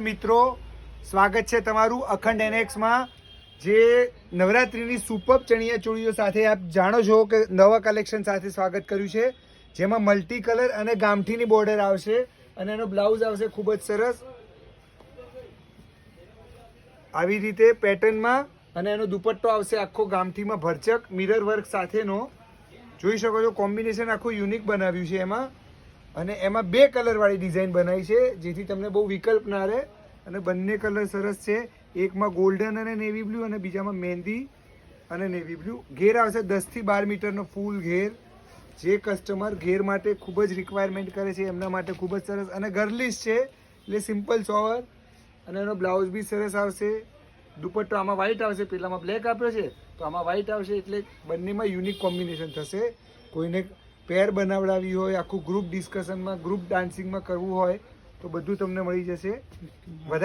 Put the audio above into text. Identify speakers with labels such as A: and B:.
A: મિત્રો, સ્વાગત છે તમારું અખંડ એનેક્સમાં। જે નવરાત્રિની સુપર ચણિયા ચોળીઓ સાથે આપ જાણો છો કે નવા કલેક્શન સાથે સ્વાગત કર્યું છે, જેમાં મલ્ટી કલર અને ગામઠીની બોર્ડર આવશે અને એનો બ્લાઉઝ આવશે ખૂબ જ સરસ આવી રીતે પેટર્નમાં, અને એનો દુપટ્ટો આવશે આખો ગામઠીમાં ભરચક મિરર વર્ક સાથેનો। જોઈ શકો છો કોમ્બિનેશન આખું યુનિક બનાવ્યું છે એમાં, અને એમાં બે કલરવાળી ડિઝાઇન બનાવી છે જેથી તમને બહુ વિકલ્પ ના રહે, અને બંને કલર સરસ છે। એકમાં ગોલ્ડન અને નેવી બ્લુ અને બીજામાં મહેંદી અને નેવી બ્લુ। ઘેર આવશે 10 થી 12 મીટરનો ફૂલ ઘેર। જે કસ્ટમર ઘેર માટે ખૂબ જ રિક્વાયરમેન્ટ કરે છે એમના માટે ખૂબ જ સરસ અને ગર્લિશ છે, એટલે સિમ્પલ સોવર, અને એનો બ્લાઉઝ બી સરસ આવશે। દુપટ્ટો આમાં વ્હાઇટ આવશે, પેલામાં બ્લેક આપ્યો છે તો આમાં વ્હાઇટ આવશે, એટલે બંનેમાં યુનિક કોમ્બિનેશન થશે। કોઈને પેર બનાવડાવી હોય, આખું ગ્રુપ ડિસ્કશનમાં ગ્રુપ ડાન્સિંગમાં કરવું હોય તો બધું તમને મળી જશે। વધારે